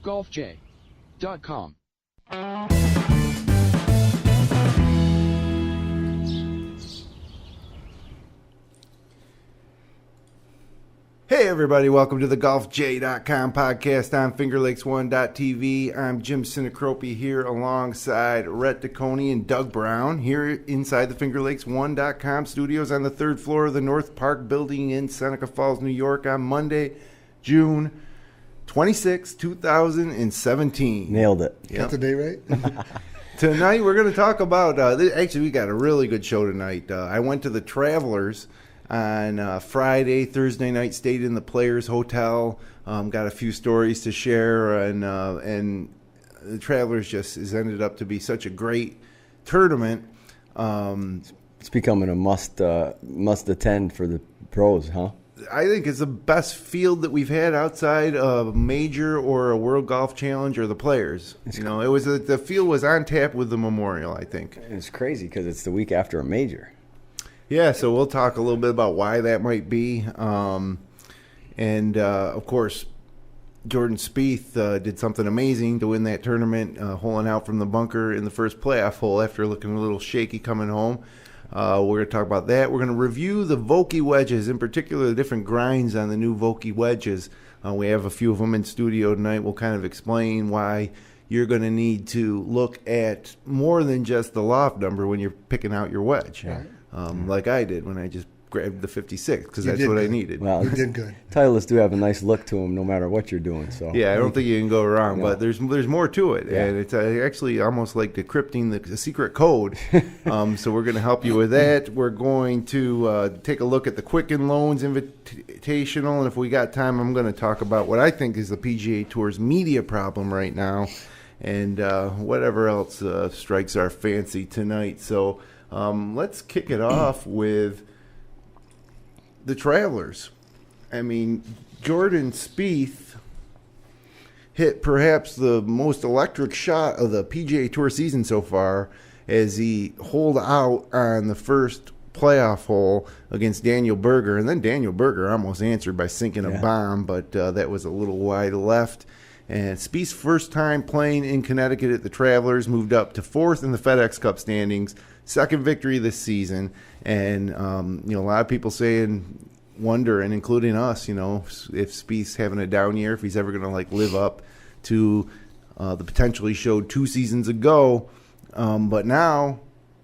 golfj.com. Hey everybody, welcome to the golfj.com podcast on fingerlakes1.tv. I'm Jim Sinicropi here alongside Rhett, Ticconi, and Doug Brown here inside the fingerlakes1.com studios on the third floor of the North Park building in Seneca Falls, New York on Monday, June 26, 2017. Nailed it. Yep. Got the day right? Tonight we're going to talk about, actually we got a really good show tonight. I went to the Travelers on Friday, Thursday night, stayed in the Players Hotel, got a few stories to share, and the Travelers just has ended up to be such a great tournament. It's becoming a must attend for the pros, huh? I think it's the best field that we've had outside of a major or a World Golf Challenge or the Players. It was the field was on tap with the Memorial, I think. And it's crazy because it's the week after a major. Yeah, so we'll talk a little bit about why that might be. Of course, Jordan Spieth did something amazing to win that tournament, holing out from the bunker in the first playoff hole after looking a little shaky coming home. We're going to talk about that. We're going to review the Vokey Wedges, in particular the different grinds on the new Vokey Wedges. We have a few of them in studio tonight. We'll kind of explain why you're going to need to look at more than just the loft number when you're picking out your wedge. Right. Like I did when I just grabbed the 56 because that's what I needed. Well, you did good. Titleists do have a nice look to them no matter what you're doing. So yeah, I don't think you can go wrong, but there's more to it, yeah. and it's actually almost like decrypting the secret code. So we're going to help you with that. We're going to take a look at the Quicken Loans Invitational, and if we got time, I'm going to talk about what I think is the PGA Tour's media problem right now, and whatever else strikes our fancy tonight. So let's kick it off with the Travelers. I mean, Jordan Spieth hit perhaps the most electric shot of the PGA Tour season so far as he holed out on the first playoff hole against Daniel Berger. And then Daniel Berger almost answered by sinking a bomb, but that was a little wide left. And Spieth's first time playing in Connecticut at the Travelers, moved up to fourth in the FedEx Cup standings, second victory this season. And, a lot of people wondering, including us, if Spieth's having a down year, if he's ever going to live up to the potential he showed 2 seasons ago. But now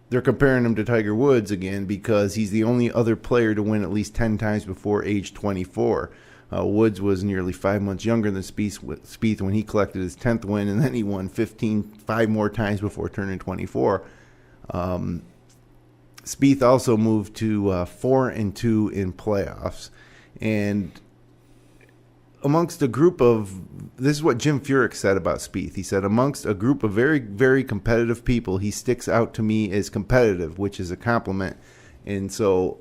they're comparing him to Tiger Woods again because he's the only other player to win at least 10 times before age 24. Woods was nearly 5 months younger than Spieth when he collected his 10th win, and then he won 5 more times before turning 24. Spieth also moved to 4-2 in playoffs, and amongst a group of, this is what Jim Furyk said about Spieth. He said, amongst a group of very, very competitive people, he sticks out to me as competitive, which is a compliment. And so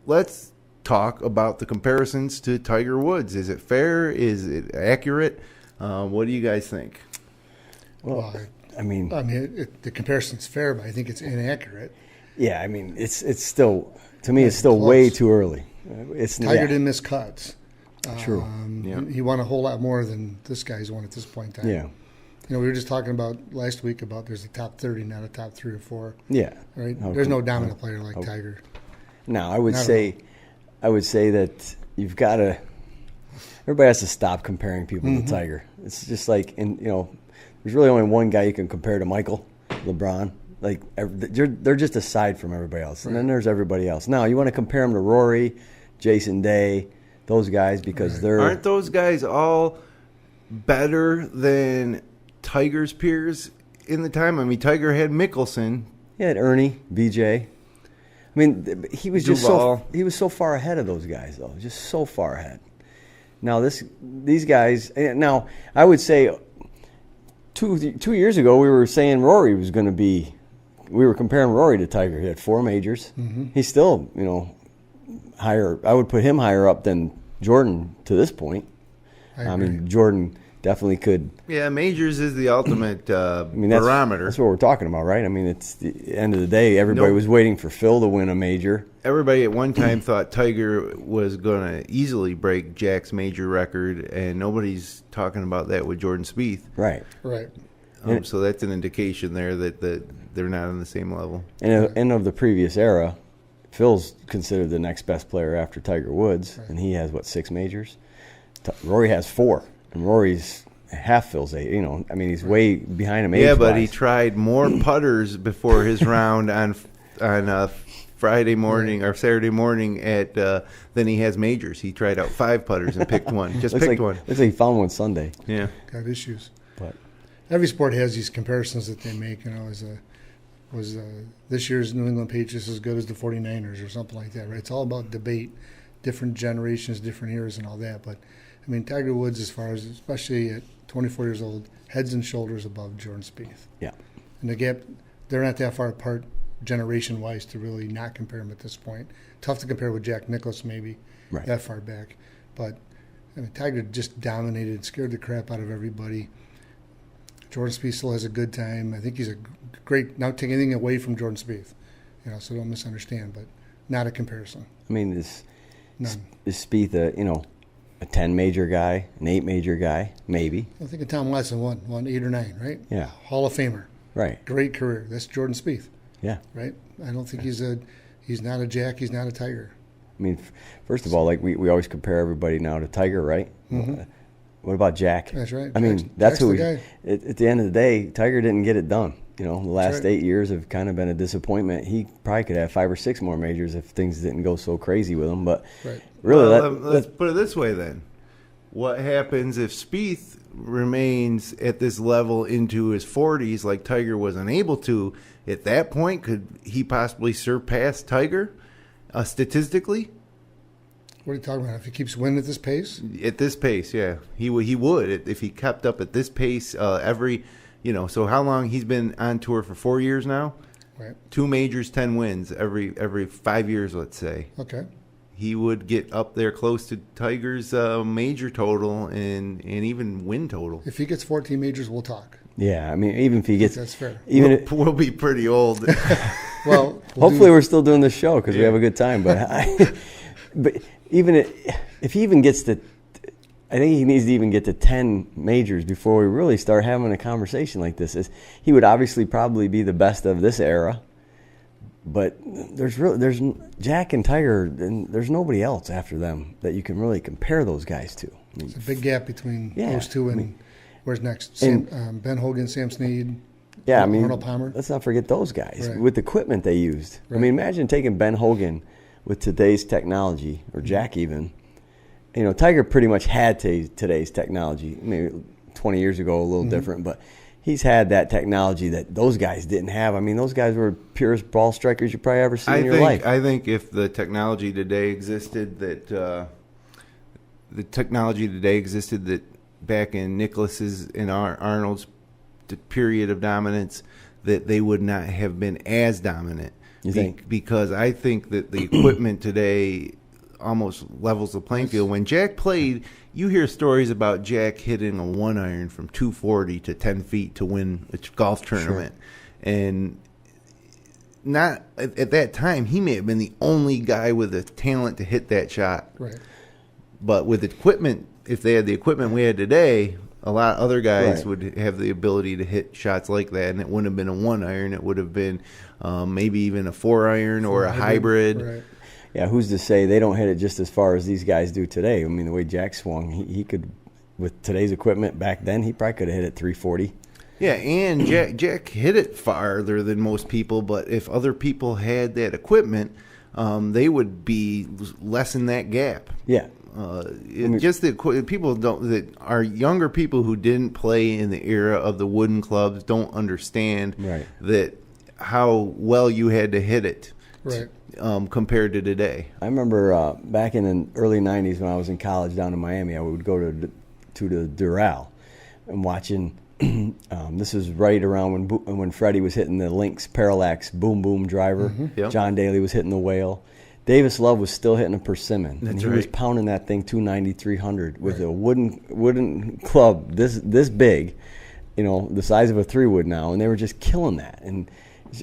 let's talk about the comparisons to Tiger Woods. Is it fair? Is it accurate? What do you guys think? Well, the comparison's fair, but I think it's inaccurate. Yeah, it's still, to me, it's still close. Way too early. Tiger didn't miss cuts. True. He won a whole lot more than this guy's won at this point in time. Yeah. We were just talking about last week about there's a top 30, not a top 3 or 4. Yeah. Right. There's no dominant player like Tiger. No, I would say that you've got to. Everybody has to stop comparing people to Tiger. It's just like, there's really only one guy you can compare to Michael, LeBron. They're just aside from everybody else, and then there's everybody else. Now you want to compare them to Rory, Jason Day, those guys because aren't those guys all better than Tiger's peers in the time? Tiger had Mickelson. He had Ernie, BJ. He was just so far ahead of those guys, though, just so far ahead. Now these guys. Now I would say 2 years ago we were saying Rory was going to be. We were comparing Rory to Tiger. He had 4 majors. Mm-hmm. He's still, higher. I would put him higher up than Jordan to this point. Jordan definitely could. Yeah, majors is the ultimate barometer. That's what we're talking about, right? It's the end of the day. Everybody was waiting for Phil to win a major. everybody at one time thought Tiger was going to easily break Jack's major record, and nobody's talking about that with Jordan Spieth. Right. So that's an indication there that they're not on the same level. And of the previous era, Phil's considered the next best player after Tiger Woods, and he has, 6 majors? Rory has 4, and Rory's half Phil's 8. He's way behind him age-wise. Yeah, but he tried more putters before his round on Friday morning or Saturday morning than he has majors. He tried out 5 putters and picked one. Just picked one. Looks like he found one Sunday. Yeah, got issues. But every sport has these comparisons that they make. Was this year's New England Patriots as good as the 49ers or something like that? Right? It's all about debate, different generations, different eras, and all that. But Tiger Woods, especially at 24 years old, heads and shoulders above Jordan Spieth. Yeah, and the gap, they're not that far apart generation-wise to really not compare them at this point. Tough to compare with Jack Nicklaus maybe that far back. But Tiger just dominated, scared the crap out of everybody. Jordan Spieth still has a good time. I think he's a great, not taking anything away from Jordan Spieth, so don't misunderstand, but not a comparison. Is Spieth a 10 major guy, an 8 major guy, maybe? I think Tom Watson won 8 or 9, right? Yeah. Hall of Famer. Right. Great career. That's Jordan Spieth. Yeah. Right? I don't think he's not a Jack, he's not a Tiger. First of all, we always compare everybody now to Tiger, right? Mm-hmm. What about Jack? That's right. That's Jack's who the guy. At the end of the day, Tiger didn't get it done. The last 8 years have kind of been a disappointment. He probably could have 5 or 6 more majors if things didn't go so crazy with him. But really, let's put it this way then. What happens if Spieth remains at this level into his 40s like Tiger was unable to? At that point, could he possibly surpass Tiger statistically? What are you talking about? If he keeps winning at this pace? At this pace, yeah. He would if he kept up at this pace so how long? He's been on tour for 4 years now? Right. 2 majors, 10 wins every 5 years, let's say. Okay. He would get up there close to Tiger's major total and even win total. If he gets 14 majors, we'll talk. Yeah, even if he gets... That's fair. We'll be pretty old. Well, hopefully we're still doing this show because we have a good time. But even if he even gets to... I think he needs to even get to 10 majors before we really start having a conversation like this. He would obviously probably be the best of this era. But there's Jack and Tiger, and there's nobody else after them that you can really compare those guys to. It's a big gap between those two. And where's next? Ben Hogan, Sam Snead, Arnold Palmer. Let's not forget those guys right. with the equipment they used. Right. Imagine taking Ben Hogan with today's technology, or Jack even. Tiger pretty much had today's technology. Maybe 20 years ago, a little different, but he's had that technology that those guys didn't have. Those guys were purest ball strikers you probably ever seen in your life. I think if the technology today existed that back in Nicklaus's and Arnold's period of dominance, that they would not have been as dominant. You think? Because I think that the equipment today almost levels the playing field. When Jack played, you hear stories about Jack hitting a 1-iron from 240 to 10 feet to win a golf tournament. Sure. And not at that time, he may have been the only guy with the talent to hit that shot. Right. But with equipment, if they had the equipment we had today, a lot of other guys would have the ability to hit shots like that, and it wouldn't have been a 1-iron. It would have been maybe even a 4-iron or a hybrid. Right. Yeah, who's to say they don't hit it just as far as these guys do today? The way Jack swung, he could, with today's equipment back then, he probably could have hit it 340. Yeah, and Jack hit it farther than most people, but if other people had that equipment, they would be lessen that gap. Yeah. Just the people that are younger people who didn't play in the era of the wooden clubs don't understand that how well you had to hit it. Right. Compared to today. I remember back in the early 90s when I was in college down in Miami, I would go to the Doral and watching. This was right around when Freddie was hitting the Lynx Parallax boom boom driver. Mm-hmm. Yep. John Daly was hitting the Whale. Davis Love was still hitting a persimmon. That's and he right. was pounding that thing 290, 300 with a wooden club this big, the size of a 3-wood now, and they were just killing that. And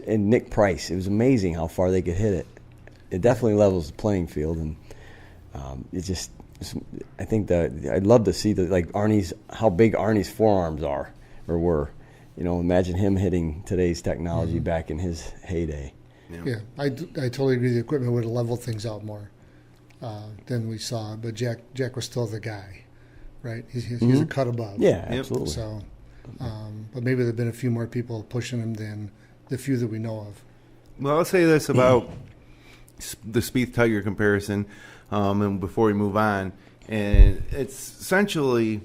Nick Price, it was amazing how far they could hit it. it definitely levels the playing field, and it just. I think I'd love to see how big Arnie's forearms are or were. Imagine him hitting today's technology back in his heyday. Yeah, I totally agree. The equipment would have leveled things out more than we saw. But Jack was still the guy, right? He's a cut above. Yeah, absolutely. So, but maybe there've been a few more people pushing him than the few that we know of. Well, I'll say this about the Spieth Tiger comparison. And before we move on, and it's essentially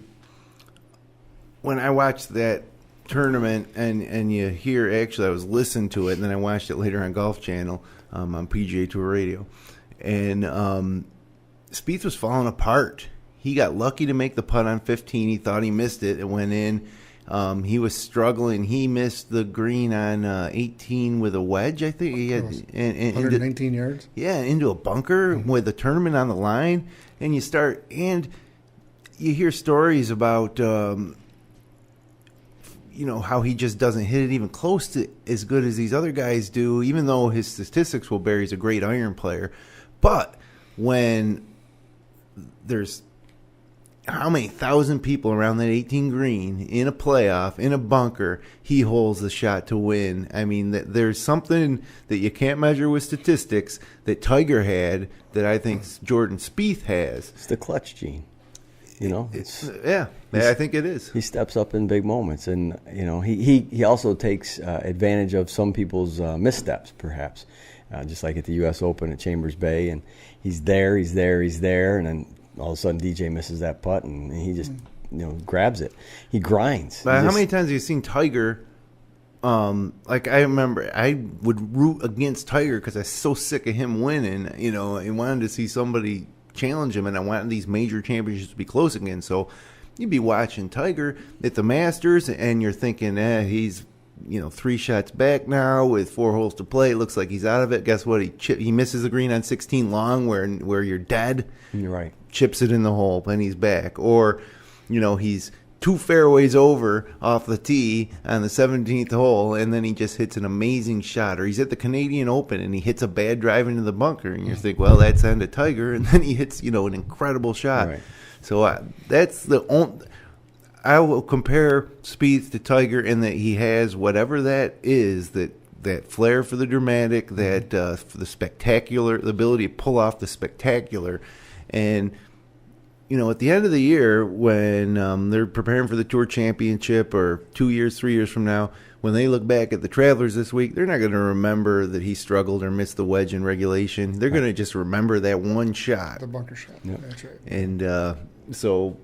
when I watched that tournament, and you hear, actually I was listening to it, and then I watched it later on Golf Channel on PGA Tour Radio, and Spieth was falling apart. He got lucky to make the putt on 15. He thought he missed it. It went in. He was struggling. He missed the green on 18 with a wedge, I think. He had 119 yards? Yeah, into a bunker with the tournament on the line. And you hear stories about, how he just doesn't hit it even close to as good as these other guys do, even though his statistics will bear he's a great iron player. But when there's how many thousand people around that 18 green in a playoff, in a bunker, he holds the shot to win. I mean, there's something that you can't measure with statistics that Tiger had that I think Jordan Spieth has. It's the clutch gene. I think it is. He steps up in big moments, and he also takes advantage of some people's missteps, perhaps, just like at the U.S. Open at Chambers Bay, and he's there, and then all of a sudden DJ misses that putt, and he just grabs it. He grinds. But how many times have you seen Tiger? I remember I would root against Tiger because I was so sick of him winning, and wanted to see somebody challenge him, and I wanted these major championships to be close again. So you'd be watching Tiger at the Masters, and you're thinking, he's 3 shots back now with 4 holes to play. It looks like he's out of it. Guess what? He misses the green on 16 long where you're dead. You're right. Chips it in the hole, and he's back. Or, he's 2 fairways over off the tee on the 17th hole, and then he just hits an amazing shot. Or he's at the Canadian Open, and he hits a bad drive into the bunker, and you think, well, that's the end of Tiger, and then he hits, an incredible shot. Right. So that's the only... I will compare Spieth to Tiger in that he has whatever that is, that flair for the dramatic, that for the spectacular, the ability to pull off the spectacular. And, at the end of the year, when they're preparing for the Tour Championship, or 2 years, 3 years from now, when they look back at the Travelers this week, they're not going to remember that he struggled or missed the wedge in regulation. They're going to just remember that one shot. The bunker shot. Yep. That's right. And so...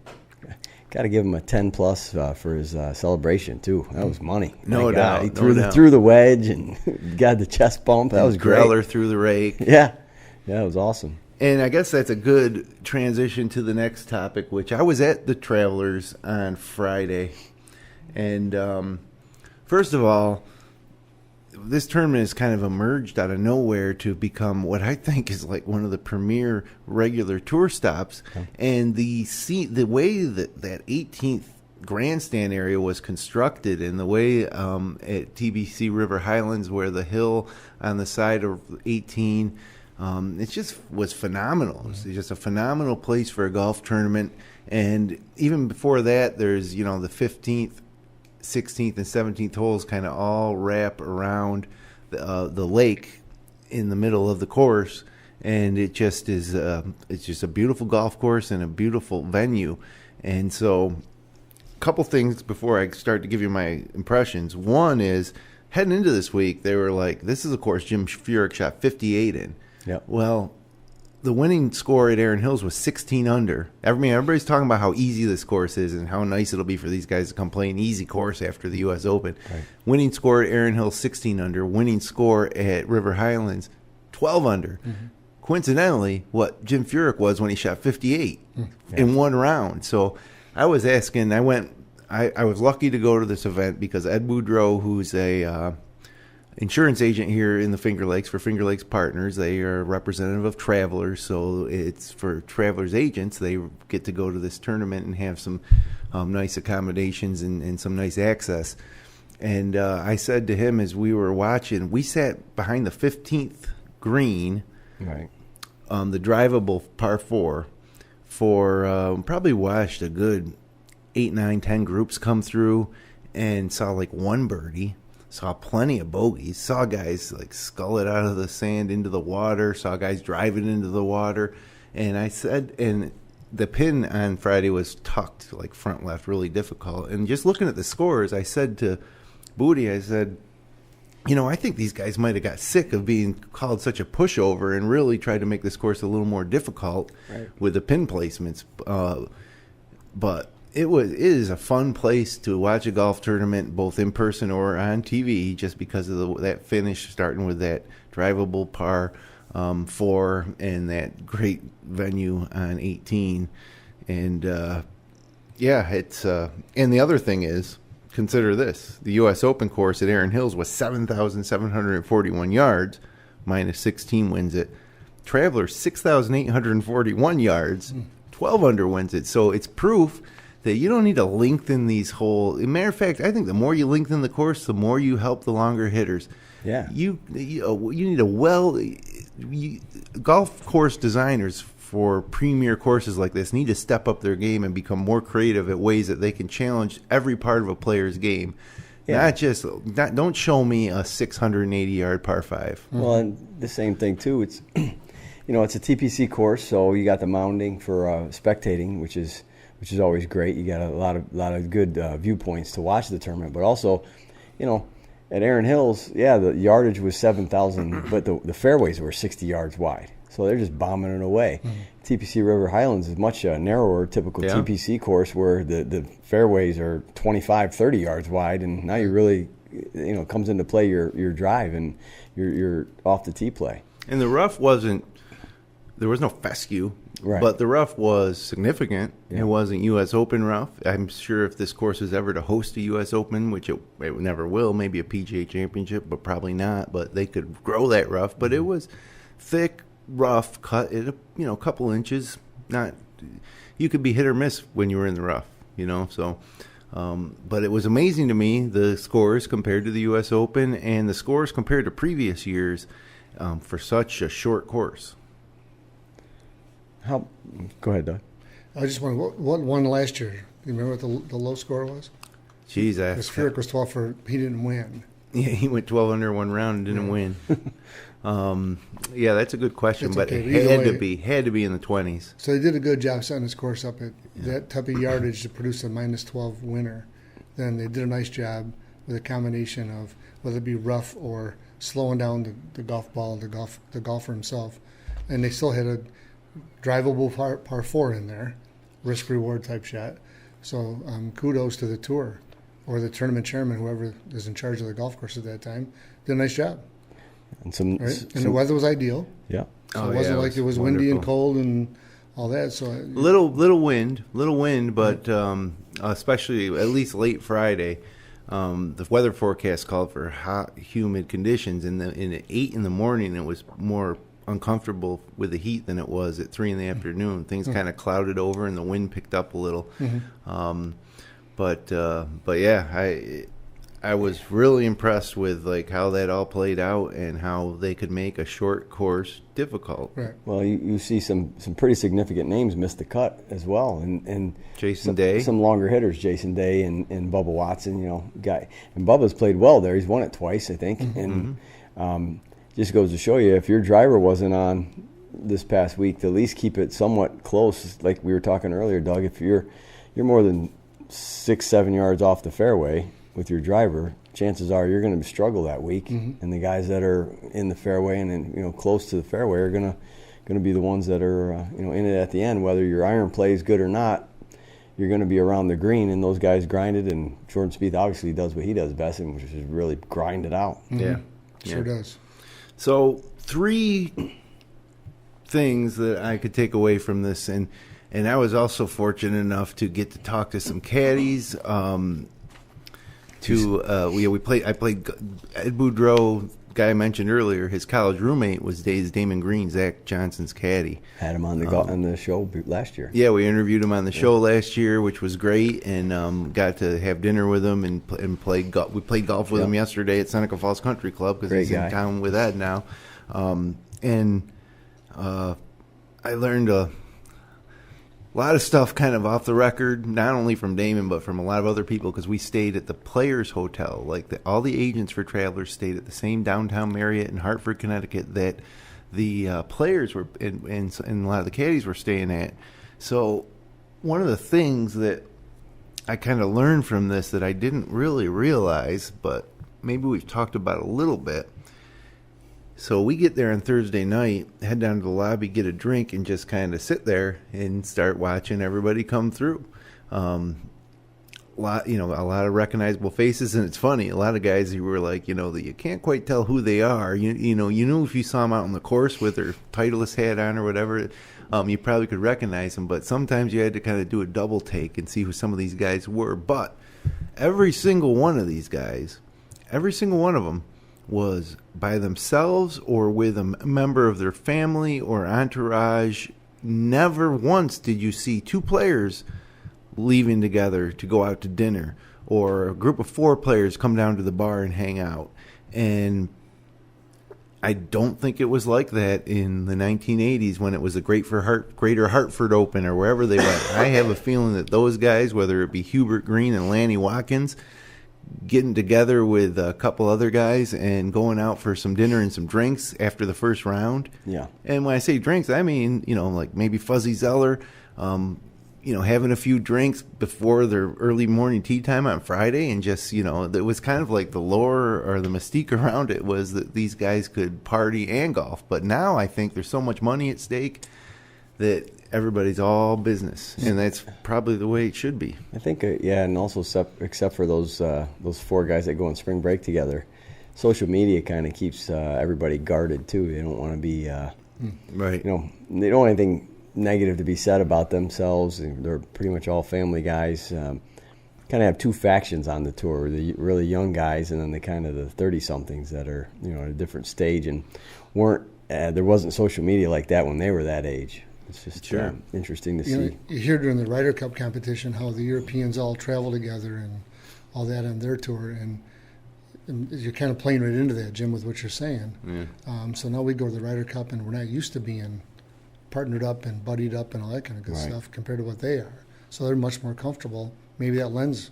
Got to give him a 10+ for his celebration too. That was money. No doubt. He threw the wedge and got the chest bump. That was great. Greller through the rake. Yeah, it was awesome. And I guess that's a good transition to the next topic, which I was at the Travelers on Friday. And first of all, this tournament has kind of emerged out of nowhere to become what I think is like one of the premier regular tour stops. Okay. And the way that 18th grandstand area was constructed, and the way at TBC River Highlands, where the hill on the side of 18, it just was phenomenal. It was just a phenomenal place for a golf tournament. And even before that, there's the 15th, 16th and 17th holes kind of all wrap around the lake in the middle of the course, and it just is it's just a beautiful golf course and a beautiful venue. And so a couple things before I start to give you my impressions. One is, heading into this week, they were like, this is a course Jim Furyk shot 58 in. Yep. Well, the winning score at Erin Hills was 16 under. Everybody's talking about how easy this course is and how nice it'll be for these guys to come play an easy course after the U.S. Open. Right. Winning score at Erin Hills, 16 under. Winning score at River Highlands, 12 under. Mm-hmm. Coincidentally, what Jim Furyk was when he shot 58 in one round. So I was asking, I was lucky to go to this event because Ed Boudreau, who's a insurance agent here in the Finger Lakes for Finger Lakes Partners. They are a representative of Travelers, so it's for Travelers agents. They get to go to this tournament and have some nice accommodations and some nice access. And I said to him as we were watching, we sat behind the 15th green Right. The drivable par 4 for probably watched a good 8, 9, 10 groups come through and saw like one birdie, saw plenty of bogeys, saw guys like scull it out of the sand into the water, saw guys drive it into the water. And I said, and the pin on Friday was tucked like front left, really difficult. And just looking at the scores, I said to Booty, I said, I think these guys might have got sick of being called such a pushover and really tried to make this course a little more difficult with the pin placements. But it is a fun place to watch a golf tournament, both in person or on TV, just because of that finish, starting with that drivable par 4 and that great venue on 18. And it's and the other thing is, consider this: the U.S. Open course at Erin Hills was 7,741 yards, minus 16 wins it. Travelers 6,841 yards, 12 under wins it. So it's proof that you don't need to lengthen these whole. As a matter of fact, I think the more you lengthen the course, the more you help the longer hitters. Yeah. You need golf course designers for premier courses like this need to step up their game and become more creative at ways that they can challenge every part of a player's game. Yeah. Don't show me a 680-yard par 5. Well, and the same thing too. It's it's a TPC course, so you got the mounding for spectating, which is always great. You got a lot of good viewpoints to watch the tournament, but also, at Erin Hills, the yardage was 7,000, but the fairways were 60 yards wide. So they're just bombing it away. Mm-hmm. TPC River Highlands is much narrower, typical TPC course where the fairways are 25, 30 yards wide, and now you really, comes into play your drive and your off the tee play. And the rough there was no fescue, right, but the rough was significant. Yeah. It wasn't U.S. Open rough. I'm sure if this course is ever to host a U.S. Open, which it never will, maybe a PGA Championship, but probably not, but they could grow that rough. But it was thick, rough, cut at a couple inches. Not, you could be hit or miss when you were in the rough, So, but it was amazing to me, the scores compared to the U.S. Open and the scores compared to previous years for such a short course. Go ahead, Doug. I just wondered what won last year. You remember what the low score was? Jeez, the Spheric was 12 for. He didn't win. Yeah, he went 12 under one round and didn't win. That's a good question, but it had to be in the 20s. So they did a good job setting this course up at that type of yardage to produce a minus 12 winner. Then they did a nice job with a combination of whether it be rough or slowing down the golf ball, the golfer himself, and they still had a drivable par 4 in there, risk reward type shot. So kudos to the tour or the tournament chairman, whoever is in charge of the golf course at that time, did a nice job. And the weather was ideal. Yeah. So it wasn't like it was wonderful. Windy and cold and all that. So little wind, but especially at least late Friday, the weather forecast called for hot, humid conditions. In 8 in the morning, it was more uncomfortable with the heat than it was at 3 in the afternoon. Things kind of clouded over and the wind picked up a little. Mm-hmm. I was really impressed with like how that all played out and how they could make a short course difficult. Right. Well, you see some pretty significant names miss the cut as well, and Jason Day, some longer hitters, Jason Day and Bubba Watson, and Bubba's played well there. He's won it twice, I think, and just goes to show you if your driver wasn't on this past week, to at least keep it somewhat close, like we were talking earlier, Doug. If you're more than 6-7 yards off the fairway with your driver, chances are you're going to struggle that week, and the guys that are in the fairway and close to the fairway are going to be the ones that are in it at the end. Whether your iron play is good or not, you're going to be around the green, and those guys grinded. And Jordan Spieth obviously does what he does best, which is really grind it out. Yeah, sure does. So 3 things that I could take away from this, and I was also fortunate enough to get to talk to some caddies. I played Ed Boudreau, guy I mentioned earlier. His college roommate was Damon Green, Zach Johnson's caddy. Had him on the show last year. Yeah, we interviewed him on the show last year, which was great, and got to have dinner with him and play golf. We played golf with him yesterday at Seneca Falls Country Club because he's in town with Ed now. And I learned a lot of stuff kind of off the record, not only from Damon, but from a lot of other people, because we stayed at the Players Hotel. Like all the agents for Travelers stayed at the same downtown Marriott in Hartford, Connecticut that the players were and a lot of the caddies were staying at. So one of the things that I kind of learned from this that I didn't really realize, but maybe we've talked about a little bit. So we get there on Thursday night, head down to the lobby, get a drink, and just kind of sit there and start watching everybody come through. A lot of recognizable faces, and it's funny. A lot of guys who were like, that you can't quite tell who they are. You know if you saw them out on the course with their Titleist hat on or whatever, you probably could recognize them. But sometimes you had to kind of do a double take and see who some of these guys were. But every single one of these guys, every single one of them, was by themselves or with a member of their family or entourage. Never once did you see two players leaving together to go out to dinner, or a group of four players come down to the bar and hang out. And I don't think it was like that in the 1980s when it was the Greater Hartford Open or wherever they went. I have a feeling that those guys, whether it be Hubert Green and Lanny Watkins, getting together with a couple other guys and going out for some dinner and some drinks after the first round. Yeah. And when I say drinks, I mean, like maybe Fuzzy Zeller, having a few drinks before their early morning tea time on Friday, and just, it was kind of like the lore or the mystique around it was that these guys could party and golf. But now I think there's so much money at stake that everybody's all business, and that's probably the way it should be. I think, and also except for those four guys that go on spring break together, social media kind of keeps everybody guarded too. They don't want to be, right. They don't want anything negative to be said about themselves. They're pretty much all family guys. Kind of have two factions on the tour: the really young guys, and then the kind of the 30-somethings that are at a different stage and weren't. There wasn't social media like that when they were that age. It's just interesting to see. You hear during the Ryder Cup competition how the Europeans all travel together and all that on their tour, and you're kind of playing right into that, Jim, with what you're saying. Yeah. So now we go to the Ryder Cup, and we're not used to being partnered up and buddied up and all that kind of good stuff compared to what they are. So they're much more comfortable. Maybe that lends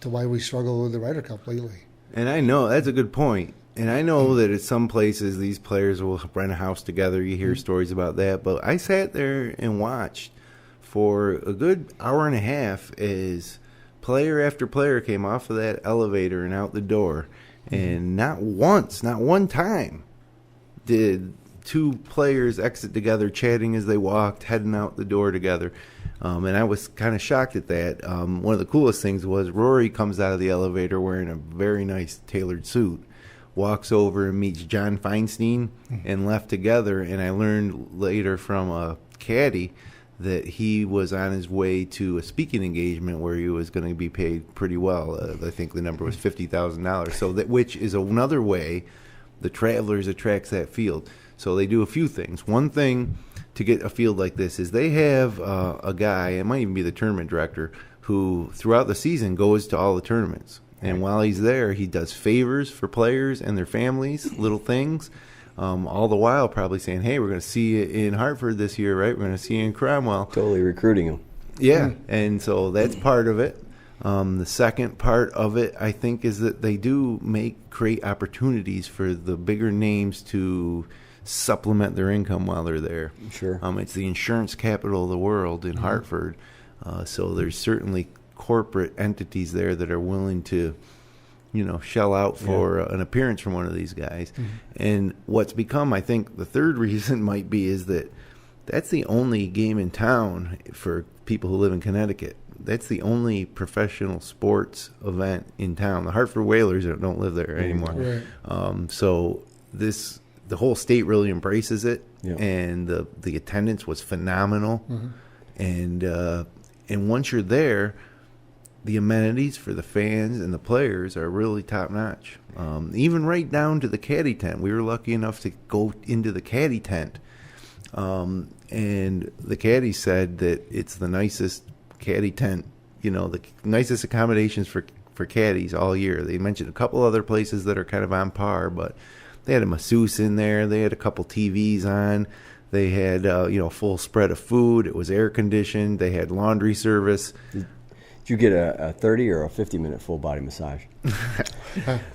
to why we struggle with the Ryder Cup lately. And I know that's a good point. And I know that at some places these players will rent a house together. You hear stories about that. But I sat there and watched for a good hour and a half as player after player came off of that elevator and out the door. And not once, not one time did two players exit together, chatting as they walked, heading out the door together. And I was kind of shocked at that. One of the coolest things was Rory comes out of the elevator wearing a very nice tailored suit, walks over and meets John Feinstein, and left together. And I learned later from a caddy that he was on his way to a speaking engagement where he was going to be paid pretty well. I think the number was $50,000. So that, which is another way the Travelers attracts that field. So they do a few things. One thing to get a field like this is they have a guy, it might even be the tournament director, who throughout the season goes to all the tournaments. And while he's there, he does favors for players and their families, little things, all the while probably saying, hey, we're going to see you in Hartford this year, right? We're going to see you in Cromwell. Totally recruiting them. Yeah, and so that's part of it. The second part of it, I think, is that they do create opportunities for the bigger names to supplement their income while they're there. Sure. It's the insurance capital of the world in Hartford, so there's certainly corporate entities there that are willing to, shell out for an appearance from one of these guys. And what's become, I think, the third reason might be is that that's the only game in town for people who live in Connecticut. That's the only professional sports event in town. The Hartford Whalers don't live there anymore. Right. So the whole state really embraces it, and the attendance was phenomenal. And once you're there, the amenities for the fans and the players are really top notch. Even right down to the caddy tent. We were lucky enough to go into the caddy tent, and the caddy said that it's the nicest caddy tent, the nicest accommodations for caddies all year. They mentioned a couple other places that are kind of on par, but they had a masseuse in there. They had a couple TVs on. They had full spread of food. It was air conditioned. They had laundry service. Did you get a 30 or a 50-minute full body massage?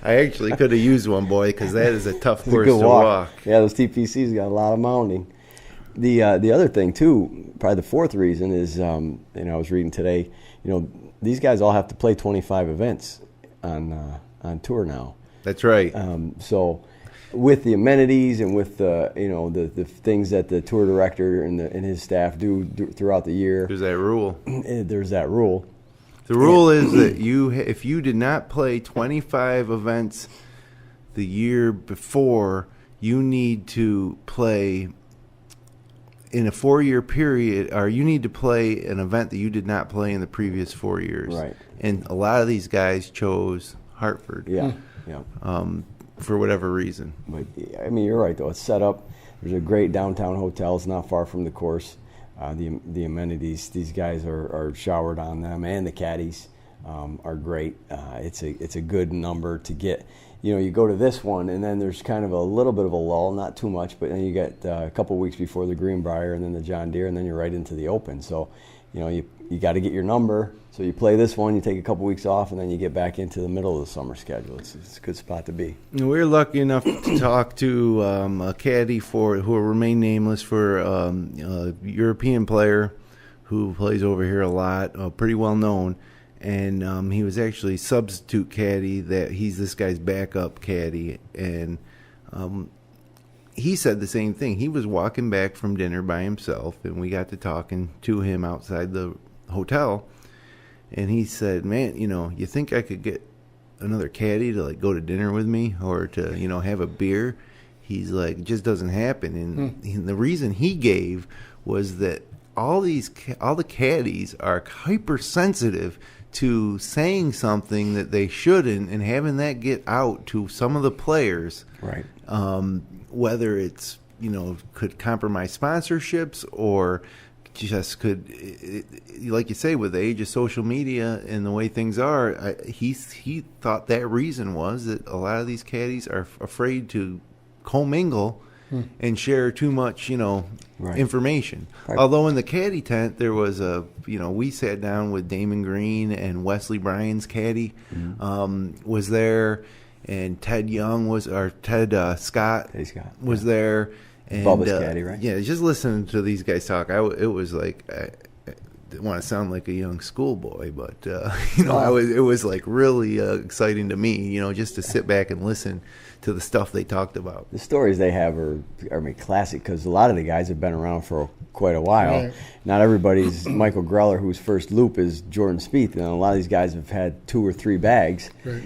I actually could have used one, boy, because that is a tough course to walk. Yeah, those TPCs got a lot of mounting. The other thing too, probably the fourth reason is, I was reading today, these guys all have to play 25 events on tour now. That's right. So with the amenities and with the things that the tour director and his staff do throughout the year, there's that rule. There's that rule. The rule is that if you did not play 25 events the year before, you need to play in a 4-year period, or you need to play an event that you did not play in the previous 4 years. Right. And a lot of these guys chose Hartford. Yeah. For whatever reason. But I mean, you're right though. It's set up. There's a great downtown hotel. It's not far from the course. The amenities, these guys are showered on them, and the caddies are great. It's a good number to get. You go to this one, and then there's kind of a little bit of a lull, not too much, but then you get a couple weeks before the Greenbrier, and then the John Deere, and then you're right into the Open. So, you got to get your number. So you play this one, you take a couple weeks off, and then you get back into the middle of the summer schedule. It's a good spot to be. We're lucky enough to talk to a caddy who will remain nameless for a European player who plays over here a lot, pretty well known. And he was actually substitute caddy. He's this guy's backup caddy, and he said the same thing. He was walking back from dinner by himself, and we got to talking to him outside the hotel. And he said, "Man, you think I could get another caddy to go to dinner with me or to have a beer?" He's like, "It just doesn't happen." And the reason he gave was that all the caddies are hypersensitive to saying something that they shouldn't, and having that get out to some of the players. Right. Whether it's could compromise sponsorships or just could, like you say, with the age of social media and the way things are, he thought that reason was that a lot of these caddies are afraid to commingle and share too much, right. information. Right. Although in the caddy tent there was we sat down with Damon Green and Wesley Bryan's caddy was there, and Ted Scott was there. And, Bubba's caddy, right? Yeah, just listening to these guys talk, it was like I didn't want to sound like a young schoolboy, but it was like really exciting to me, just to sit back and listen to the stuff they talked about. The stories they have are classic, because a lot of the guys have been around for quite a while. Right. Not everybody's Michael Greller, whose first loop is Jordan Spieth. A lot of these guys have had 2 or 3 bags. Right.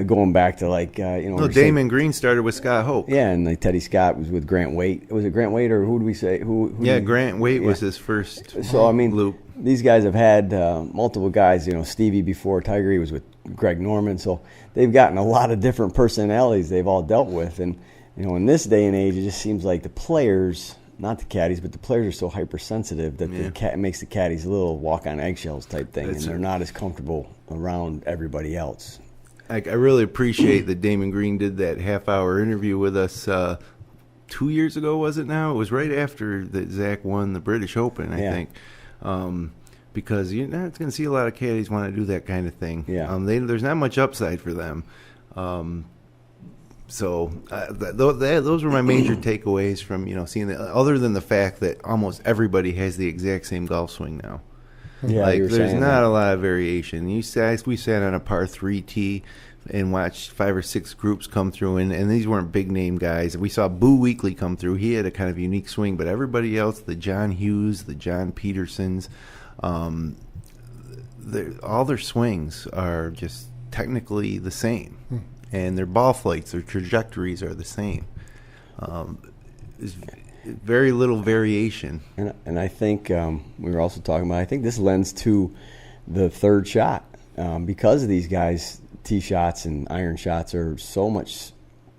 Going back to Damon Green started with Scott Hope. Yeah, and Teddy Scott was with Grant Waite. Was it Grant Waite, or who did we say? Grant Waite was his first. So loop. These guys have had multiple guys. Stevie before Tiger, he was with Greg Norman. So they've gotten a lot of different personalities they've all dealt with, and in this day and age, it just seems like the players, not the caddies, but the players are so hypersensitive that it makes the caddies a little walk on eggshells type thing, and they're not as comfortable around everybody else. I really appreciate that Damon Green did that half-hour interview with us 2 years ago, was it now? It was right after that Zach won the British Open, I think. Because you're not going to see a lot of caddies want to do that kind of thing. Yeah. There's not much upside for them. Those were my major takeaways from seeing that, other than the fact that almost everybody has the exact same golf swing now. Yeah, there's not a lot of variation. We sat on a par 3 tee and watched 5 or 6 groups come through, and these weren't big name guys. We saw Boo Weekley come through. He had a kind of unique swing, but everybody else, the John Hughes, the John Petersons, all their swings are just technically the same, and their ball flights, their trajectories are the same. There's very little variation. And I think we were also talking about, I think this lends to the third shot, because of these guys' tee shots and iron shots are so much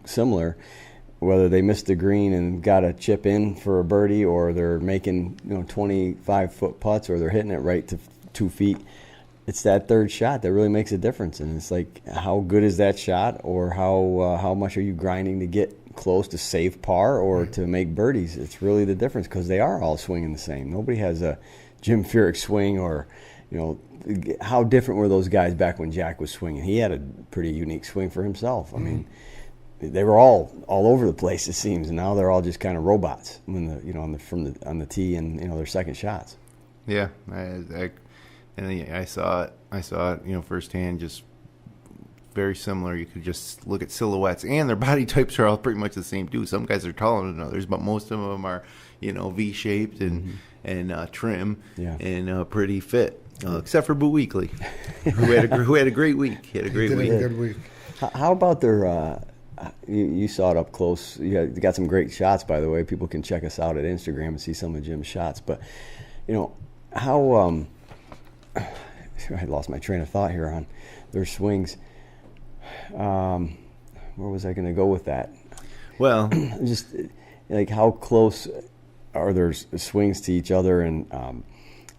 similar. Whether they missed the green and got a chip in for a birdie, or they're making 25-foot putts, or they're hitting it right to 2 feet, it's that third shot that really makes a difference. And it's like, how good is that shot, or how much are you grinding to get close to save par or to make birdies. It's really the difference because they are all swinging the same. Nobody has a Jim Furyk swing or, how different were those guys back when Jack was swinging? He had a pretty unique swing for himself. I mean, they were all over the place, it seems, and now they're all just kind of robots when on the tee and their second shots. Yeah, I saw it firsthand, just very similar. You could just look at silhouettes, and their body types are all pretty much the same too. Some guys are taller than others, but most of them are V-shaped and trim and pretty fit, except for Boo Weekley, who had a great week. He had a great week. Good week. How about their? You saw it up close. You got some great shots, by the way. People can check us out at Instagram and see some of Jim's shots. But how? I lost my train of thought here on their swings. Where was I going to go with that? Well, just like how close are their swings to each other, and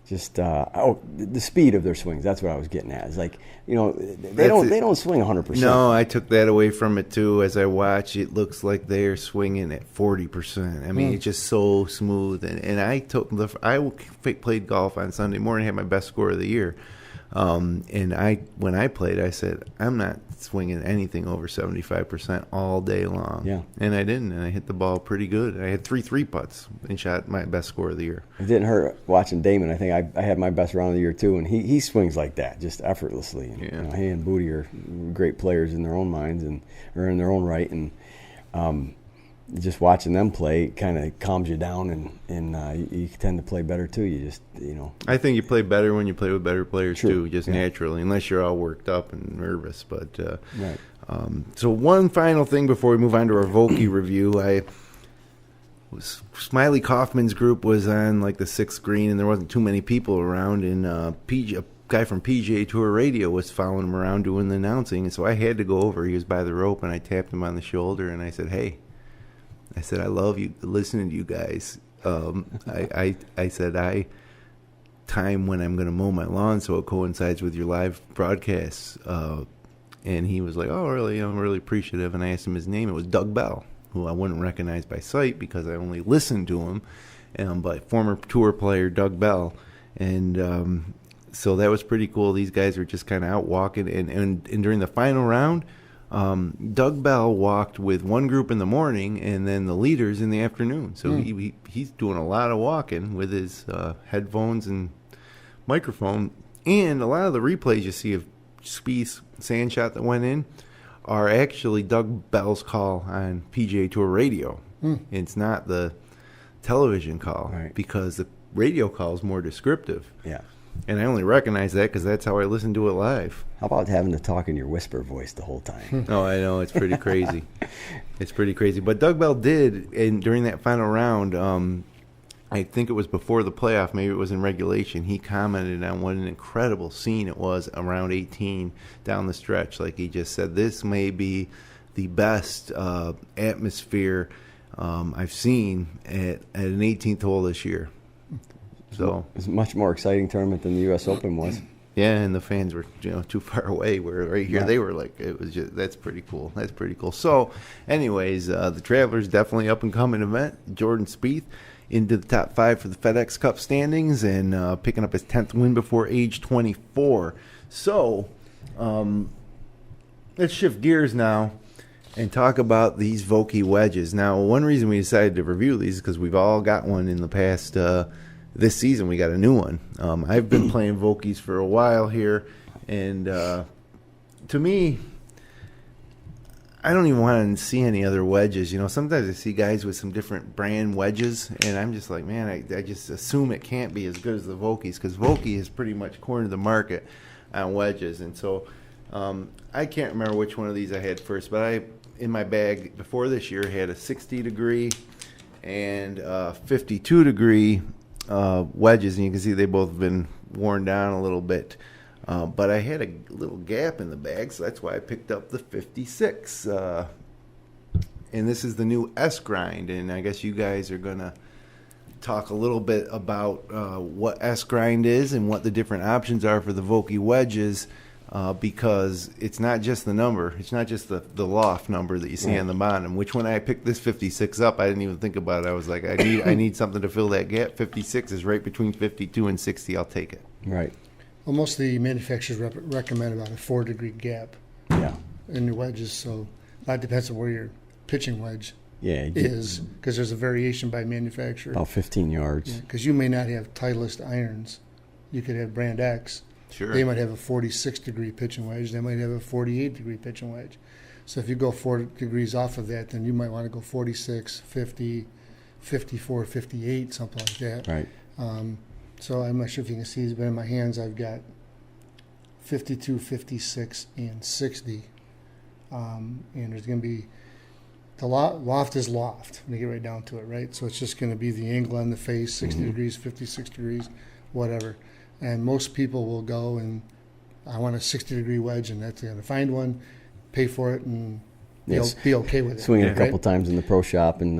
the speed of their swings. That's what I was getting at. It's like they don't swing 100%. No, I took that away from it too. As I watch, it looks like they're swinging at 40%. I mean, it's just so smooth. And I played golf on Sunday morning, had my best score of the year. And when I played, I said, I'm not swinging anything over 75% all day long. Yeah. And I didn't, and I hit the ball pretty good. I had 3 putts and shot my best score of the year. It didn't hurt watching Damon. I think I had my best round of the year too, and he swings like that, just effortlessly. And, he and Booty are great players in their own minds or in their own right, and just watching them play kind of calms you down, and you tend to play better too. You just, I think you play better when you play with better players too, just naturally, unless you're all worked up and nervous. But right. So one final thing before we move on to our Vokey review, Smiley Kaufman's group was on like the 6th green, and there wasn't too many people around, and a guy from PGA Tour Radio was following him around doing the announcing, and so I had to go over. He was by the rope, and I tapped him on the shoulder, and I said, "Hey." I said, I love you, listening to you guys. I said, time when I'm going to mow my lawn so it coincides with your live broadcasts. And he was like, oh, really? I'm really appreciative. And I asked him his name. It was Doug Bell, who I wouldn't recognize by sight because I only listened to him. But former tour player Doug Bell. And so that was pretty cool. These guys were just kind of out walking. And during the final round, Doug Bell walked with one group in the morning and then the leaders in the afternoon. So he's doing a lot of walking with his headphones and microphone. And a lot of the replays you see of Spieth's sand shot that went in are actually Doug Bell's call on PGA Tour Radio. It's not the television call, right, because the radio call is more descriptive. Yeah. And I only recognize that because that's how I listen to it live. How about having to talk in your whisper voice the whole time? Oh, I know. It's pretty crazy. It's pretty crazy. But Doug Bell did, and during that final round, I think it was before the playoff, maybe it was in regulation, he commented on what an incredible scene it was around 18 down the stretch. Like he just said, this may be the best atmosphere I've seen at an 18th hole this year. So it's a much more exciting tournament than the U.S. Open was. Yeah, and the fans were too far away. Where right here they were like, it was just, that's pretty cool. That's pretty cool. So, anyways, the Travelers definitely up and coming event. Jordan Spieth into the top 5 for the FedEx Cup standings and picking up his 10th win before age 24. So, let's shift gears now and talk about these Vokey wedges. Now, one reason we decided to review these is because we've all got one in the past. This season we got a new one. I've been playing Vokeys for a while here, and to me, I don't even want to see any other wedges. Sometimes I see guys with some different brand wedges, and I'm just like, man, I just assume it can't be as good as the Vokeys because Vokey has pretty much cornered the market on wedges. And so I can't remember which one of these I had first, but in my bag before this year had a 60-degree and 52-degree wedges, and you can see they both have been worn down a little bit, but I had a little gap in the bag, so that's why I picked up the 56, and this is the new S grind, and I guess you guys are gonna talk a little bit about what S grind is and what the different options are for the Vokey wedges. because it's not just the number. It's not just the loft number that you see on the bottom, which when I picked this 56 up, I didn't even think about it. I was like, I need something to fill that gap. 56 is right between 52 and 60. I'll take it. Right. Well, most of the manufacturers recommend about a 4-degree gap in your wedges, so that depends on where your pitching wedge is, because there's a variation by manufacturer. About 15 yards. Because you may not have Titleist irons. You could have Brand X. Sure. They might have a 46-degree pitching wedge. They might have a 48-degree pitching wedge. So if you go 4 degrees off of that, then you might want to go 46, 50, 54, 58, something like that. Right. So I'm not sure if you can see, but in my hands I've got 52, 56, and 60. And there's going to be the loft is loft when you get right down to it, right? So it's just going to be the angle on the face, 60 degrees, 56 degrees, whatever. And most people will go and I want a 60-degree wedge, and that's going to find one, pay for it, and be okay with it. Swing it a couple times in the pro shop and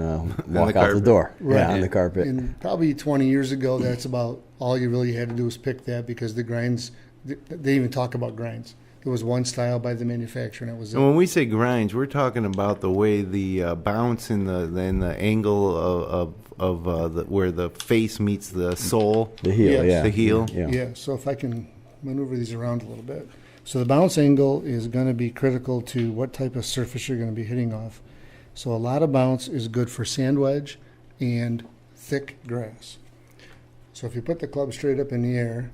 walk out the door. Right. On the carpet. And probably 20 years ago, that's about all you really had to do was pick that, because the grinds, they even talk about grinds. There was one style by the manufacturer, and that was it. And when we say grinds, we're talking about the way the bounce in the angle of where the face meets the sole. The heel, Yes. The heel. Yeah, so if I can maneuver these around a little bit. So the bounce angle is going to be critical to what type of surface you're going to be hitting off. So a lot of bounce is good for sand wedge and thick grass. So if you put the club straight up in the air,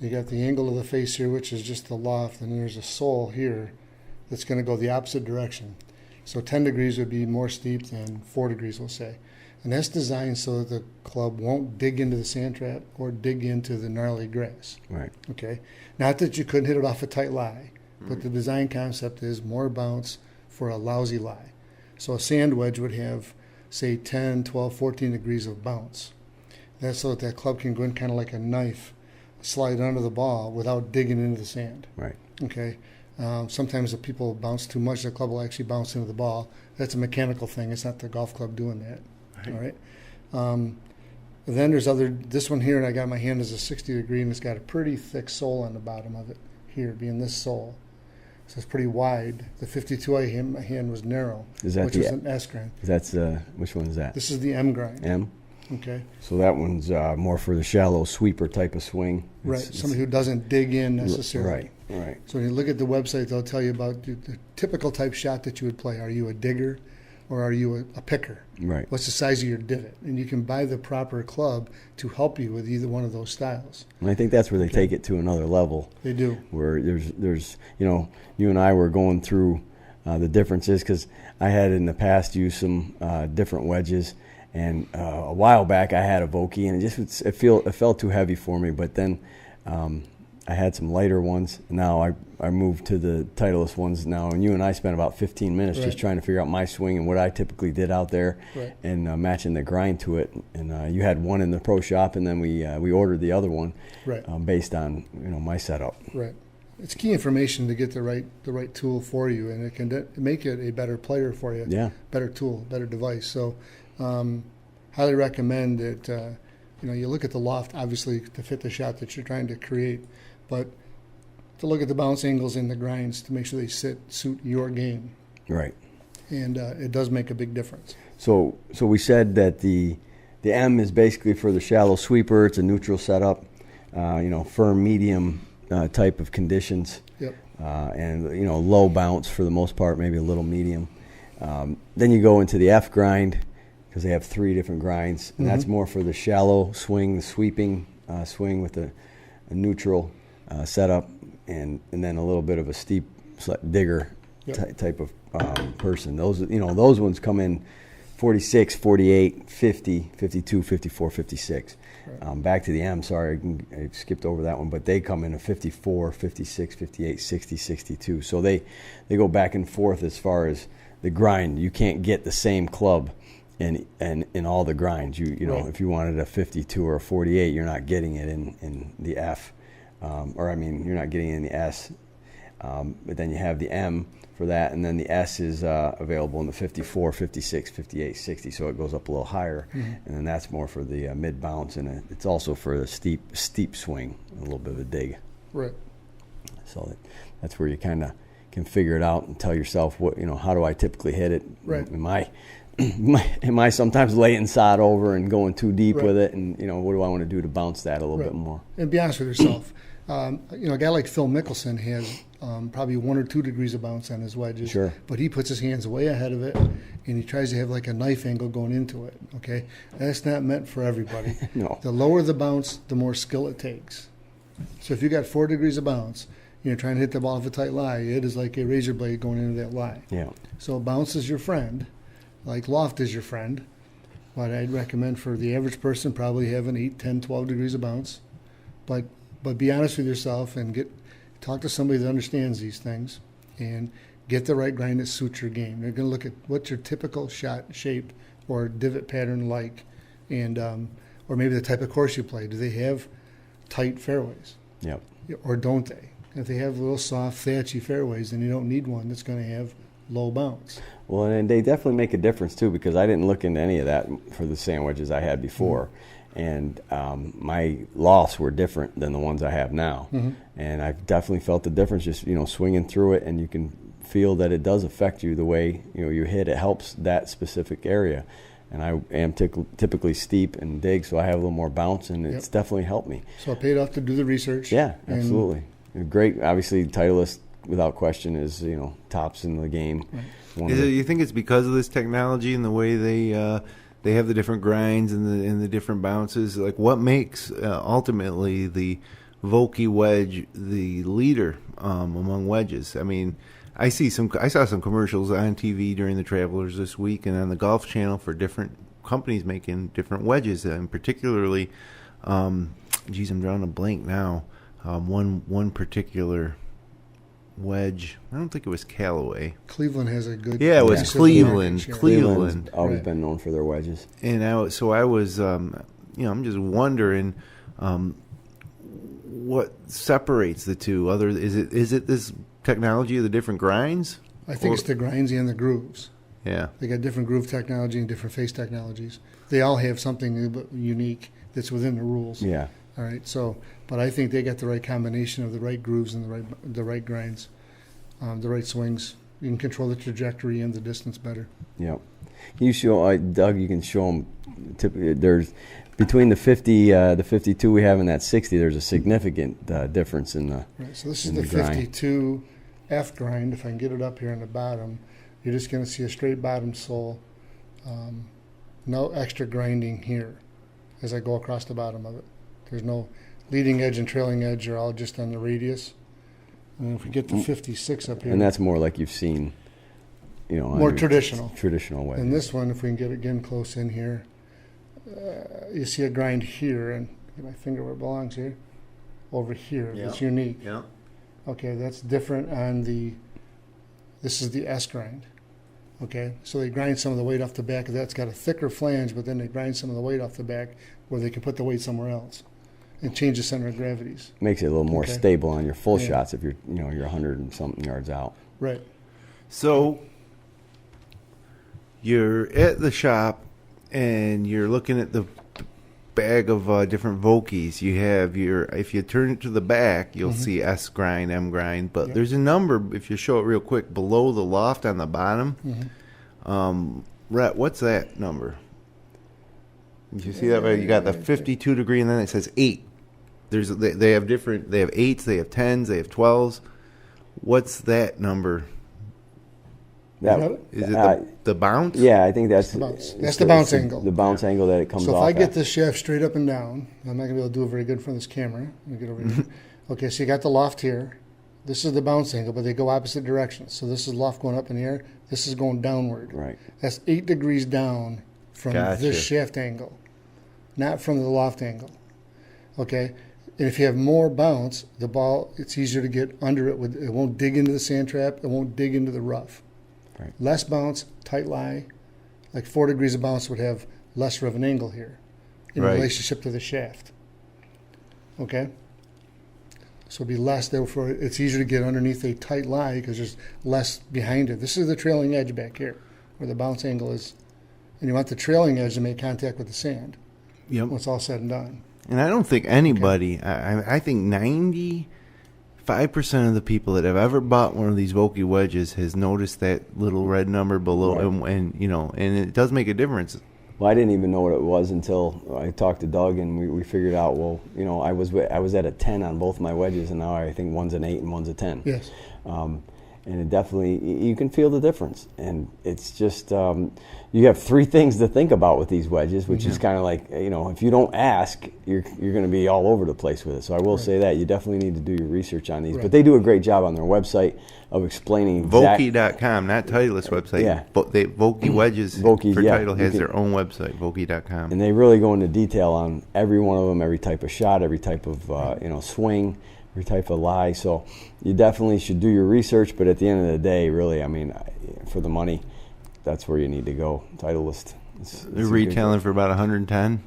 you got the angle of the face here, which is just the loft, and there's a sole here that's going to go the opposite direction. So 10 degrees would be more steep than 4 degrees, we'll say. And that's designed so that the club won't dig into the sand trap or dig into the gnarly grass. Right. Okay? Not that you couldn't hit it off a tight lie, but the design concept is more bounce for a lousy lie. So a sand wedge would have, say, 10, 12, 14 degrees of bounce. That's so that club can go in kind of like a knife, slide under the ball without digging into the sand. Right. Okay? Sometimes if people bounce too much, the club will actually bounce into the ball. That's a mechanical thing. It's not the golf club doing that. All right. Then there's this one here, and I got my hand as a 60 degree, and it's got a pretty thick sole on the bottom of it here, being this sole. So it's pretty wide. The 52 I had, my hand was narrow, which is an S grind. That's which one is that? This is the M grind. M. Okay. So that one's more for the shallow sweeper type of swing. Right. Somebody who doesn't dig in necessarily. Right. So when you look at the website, they'll tell you about the typical type shot that you would play. Are you a digger or are you a picker? Right. What's the size of your divot? And you can buy the proper club to help you with either one of those styles. And I think that's where they take it to another level. They do. Where there's you and I were going through the differences, because I had in the past used some different wedges. And a while back, I had a Vokey, and it felt too heavy for me. But then I had some lighter ones. Now I moved to the Titleist ones now, and you and I spent about 15 minutes just trying to figure out my swing and what I typically did out there, and matching the grind to it. And you had one in the pro shop, and then we ordered the other one based on my setup. Right. It's key information to get the right tool for you, and it can make it a better player for you. Yeah. Better tool, better device. So. Highly recommend that you look at the loft, obviously, to fit the shot that you're trying to create, but to look at the bounce angles and the grinds to make sure they suit your game. Right. And it does make a big difference. So we said that the M is basically for the shallow sweeper. It's a neutral setup, firm, medium type of conditions. Yep. And low bounce for the most part, maybe a little medium. Then you go into the F grind, because they have 3 different grinds, and that's more for the shallow swing, the sweeping swing with a neutral setup, and then a little bit of a steep digger type of person. Those ones come in 46, 48, 50, 52, 54, 56. Right. Back to the M, sorry, I skipped over that one, but they come in a 54, 56, 58, 60, 62. So they go back and forth as far as the grind. You can't get the same club in all the grinds. If you wanted a 52 or a 48, you're not getting it in the F, you're not getting it in the S. But then you have the M for that, and then the S is available in the 54, 56, 58, 60, so it goes up a little higher, and then that's more for the mid bounce, and it's also for the steep swing, a little bit of a dig. Right. So that's where you kind of can figure it out and tell yourself what, how do I typically hit it? Right. Am I sometimes laying sod over and going too deep right. with it? And, what do I want to do to bounce that a little bit more? And be honest with yourself. A guy like Phil Mickelson has probably 1 or 2 degrees of bounce on his wedges. Sure. But he puts his hands way ahead of it, and he tries to have like a knife angle going into it. Okay, that's not meant for everybody. No. The lower the bounce, the more skill it takes. So if you got 4 degrees of bounce, you're trying to hit the ball off a tight lie, it is like a razor blade going into that lie. Yeah. So bounce is your friend, like loft is your friend. But I'd recommend for the average person probably having 8, 10, 12 degrees of bounce. But be honest with yourself and talk to somebody that understands these things and get the right grind that suits your game. They're going to look at what's your typical shot shape or divot pattern like, and or maybe the type of course you play. Do they have tight fairways? Yep. Or don't they? If they have little soft, thatchy fairways, then you don't need one that's going to have low bounce. Well, and they definitely make a difference too, because I didn't look into any of that for the sand wedges I had before. Mm-hmm. And my lofts were different than the ones I have now. Mm-hmm. And I've definitely felt the difference just, swinging through it, and you can feel that it does affect you the way, you hit. It helps that specific area. And I am typically steep and dig, so I have a little more bounce, and it's definitely helped me. So it paid off to do the research. Yeah, absolutely. Great. Obviously, Titleist, without question, is, tops in the game. Right. You think it's because of this technology and the way they have the different grinds and the different bounces? Like, what makes ultimately the Vokey wedge the leader among wedges? I mean, I saw some commercials on TV during the Travelers this week and on the Golf Channel for different companies making different wedges, and particularly, I'm drawing a blank now. One particular wedge. I don't think it was Callaway. Cleveland has a good. Yeah, it was Cleveland. Cleveland's always been known for their wedges. And I was, I'm just wondering, what separates the two? Is it this technology of the different grinds? I think it's the grinds and the grooves. Yeah, they got different groove technology and different face technologies. They all have something unique that's within the rules. Yeah. All right. So, but I think they got the right combination of the right grooves and the right grinds, the right swings. You can control the trajectory and the distance better. Yeah. You show Doug. You can show them. Typically, there's between the 50, the 52 we have and that 60. There's a significant difference in the. Right. So this is the 52 F grind. If I can get it up here on the bottom, you're just going to see a straight bottom sole. No extra grinding here as I go across the bottom of it. There's no leading edge and trailing edge are all just on the radius. And if we get the 56 up here. And that's more like you've seen, more traditional. Traditional way. And this one, if we can get again close in here, you see a grind here, and get my finger where it belongs here, over here. Yeah. It's unique. Yeah. Okay, that's different on this is the S grind. Okay, so they grind some of the weight off the back of that. It's got a thicker flange, but then they grind some of the weight off the back where they can put the weight somewhere else and change the center of gravities. Makes it a little more stable on your full shots if you're 100 and something yards out. Right. So you're at the shop and you're looking at the bag of different Vokeys. You have if you turn it to the back, you'll see S grind, M grind, but there's a number, if you show it real quick, below the loft on the bottom. Rhett, what's that number? Did you see that? You got the 52 degree, and then it says 8. They have 8s, they have 10s, they have 12s. What's that number? Is it the bounce? Yeah, I think that's the bounce. That's the bounce angle. The bounce angle that it comes off. So if I get this shaft straight up and down, I'm not going to be able to do it very good in front of this camera. Let me get over here. Okay, so you got the loft here. This is the bounce angle, but they go opposite directions. So this is loft going up in the air. This is going downward. Right. That's 8 degrees down from this shaft angle, not from the loft angle. Okay? And if you have more bounce, the ball, it's easier to get under it. It won't dig into the sand trap. It won't dig into the rough. Right. Less bounce, tight lie, like 4 degrees of bounce would have lesser of an angle here in relationship to the shaft. Okay? So it'd be less, therefore it's easier to get underneath a tight lie because there's less behind it. This is the trailing edge back here where the bounce angle is. And you want the trailing edge to make contact with the sand when it's all said and done. And I don't think anybody, I think 95% 5% of the people that have ever bought one of these Vokey wedges has noticed that little red number below, Right. and it does make a difference. Well, I didn't even know what it was until I talked to Doug, and we figured out. Well, I was at a 10 on both my wedges, and now I think one's an 8 and one's a 10. Yes. And it definitely, you can feel the difference. And it's just, you have three things to think about with these wedges, which is kind of like, if you don't ask, you're going to be all over the place with it. So I will say that you definitely need to do your research on these. Right. But they do a great job on their website of explaining Vokey.com, not Titleist website. Yeah. Vokey Wedges Vokey, for yeah. Title has their own website, Vokey.com. And they really go into detail on every one of them, every type of shot, every type of swing, every type of lie. So you definitely should do your research. But at the end of the day, really, for the money, that's where you need to go. Titleist. They're retailing for about 110.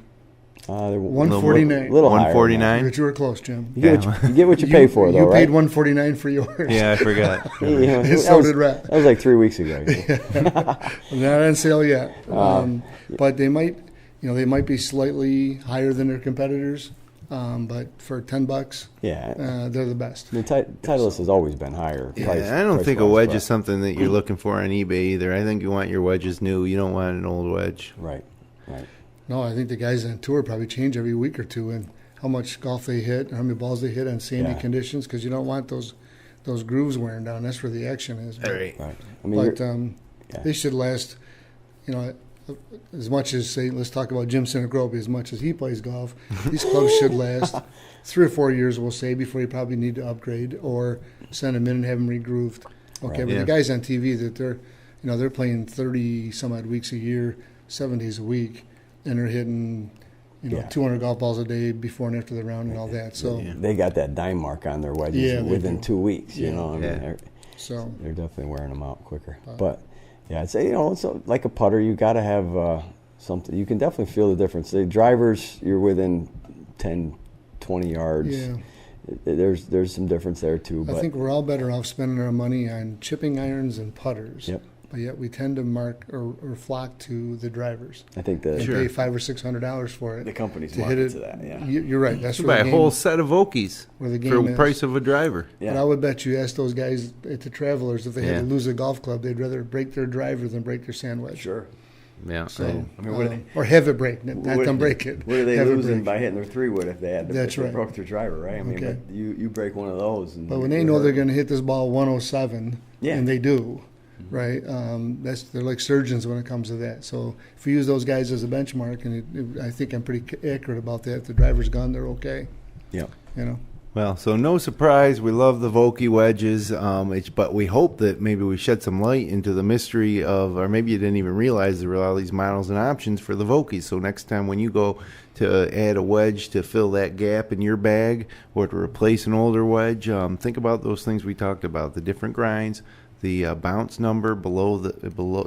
They're 149. Little higher. 149. But you were close, Jim. You get what you pay for, though, you right? paid $149 for yours. Yeah, I forgot. So did Rhett. That was like 3 weeks ago. Not on sale yet. But they might, they might be slightly higher than their competitors. But for $10, Yeah. they're the best. Titleist has always been higher. Yeah, I don't think a wedge is something that you're looking for on eBay either. I think you want your wedges new. You don't want an old wedge. Right. No, I think the guys on tour probably change every week or two and how much golf they hit, how many balls they hit on sandy conditions, because you don't want those grooves wearing down. That's where the action is. Right. But they should last, as much as, say, let's talk about Jim Sinicropi, as much as he plays golf, these clubs should last 3 or 4 years, we'll say, before you probably need to upgrade or send them in and have them regrooved. Okay, but the guys on TV, that they're playing 30 some odd weeks a year, 7 days a week, and they're hitting 200 golf balls a day before and after the round and all that. So they got that dime mark on their wedges within 2 weeks. They're definitely wearing them out quicker. But yeah, it's it's like a putter. You got to have something. You can definitely feel the difference. The drivers, you're within 10, 20 yards. Yeah. There's some difference there too. I think we're all better off spending our money on chipping irons and putters. Yep. But yet we tend to mark or flock to the drivers. I think and pay $500 or $600 for it. The company's to hit it. To that. Yeah. You're right. That's You where buy the a game, whole set of Vokeys where the for game the is. price of a driver. Yeah. But I would bet you ask those guys at the Travelers if they had to lose a golf club, they'd rather break their driver than break their sand wedge. Sure. Yeah. So, what or have it break, not them break it. What are they have it losing break. by hitting their 3-wood if they had to That's right. broke their driver, right? Okay. But you break one of those. But when they know they're going to hit this ball 107, and they do, right? They're like surgeons when it comes to that. So if we use those guys as a benchmark, and I think I'm pretty accurate about that. If the driver's gone, they're okay. Yeah. Well, so no surprise, we love the Vokey wedges, but we hope that maybe we shed some light into the mystery of, or maybe you didn't even realize there were all these models and options for the Vokeys. So next time when you go to add a wedge to fill that gap in your bag or to replace an older wedge, think about those things we talked about, the different grinds, the bounce number below,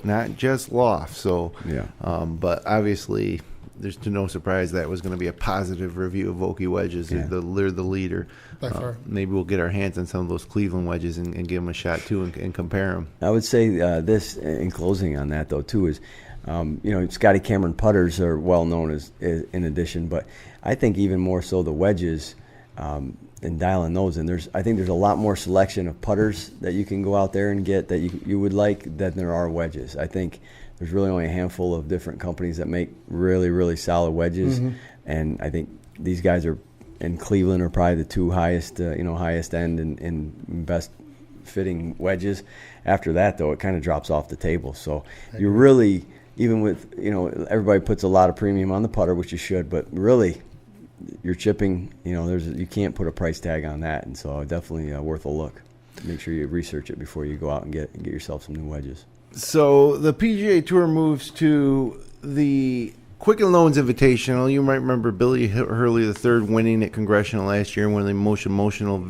not just loft. So, but obviously, there's no surprise that was going to be a positive review of Vokey wedges. They're the leader. By far. Maybe we'll get our hands on some of those Cleveland wedges and give them a shot too and compare them. I would say this in closing on that though too is, Scotty Cameron putters are well known as in addition, but I think even more so the wedges. And dialing those in. I think there's a lot more selection of putters that you can go out there and get that you would like than there are wedges. I think there's really only a handful of different companies that make really, really solid wedges, and I think these guys are in Cleveland are probably the two highest end and best fitting wedges. After that, though, it kind of drops off the table. So you really, even with everybody puts a lot of premium on the putter, which you should, but really. You're chipping, you can't put a price tag on that, and so definitely worth a look. Make sure you research it before you go out and get yourself some new wedges. So the PGA Tour moves to the Quicken Loans Invitational. You might remember Billy Hurley III winning at Congressional last year, one of the most emotional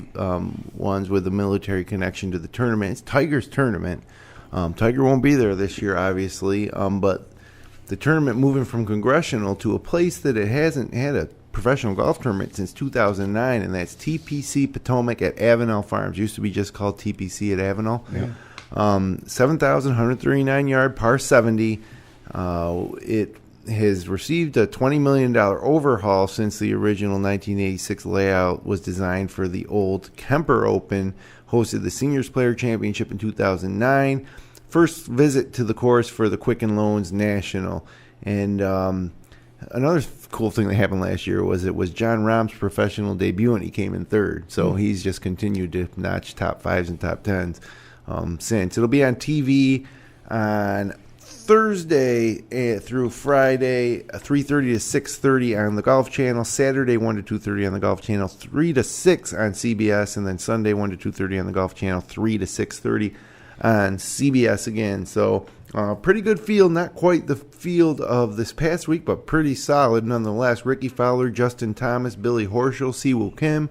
ones with the military connection to the tournament. It's Tiger's tournament. Tiger won't be there this year, obviously, but the tournament moving from Congressional to a place that it hasn't had a professional golf tournament since 2009, and that's TPC Potomac at Avenel Farms. Used to be just called TPC at Avenel. Yeah. 7,139 yard par 70. has received a $20 million overhaul since the original 1986 layout was designed for the old Kemper Open, hosted the Seniors Player Championship in 2009, first visit to the course for the Quicken Loans National. And another cool thing that happened last year was it was John Rahm's professional debut, and he came in third. So he's just continued to notch top fives and top tens since. It'll be on TV on Thursday through Friday, 3:30 to 6:30 on the Golf Channel. Saturday, 1 to 2:30 on the Golf Channel, 3 to 6 on CBS, and then Sunday, 1 to 2:30 on the Golf Channel, 3 to 6:30 on CBS again. So pretty good field, not quite the field of this past week, but pretty solid nonetheless. Ricky Fowler, Justin Thomas, Billy Horschel, Siwoo Kim,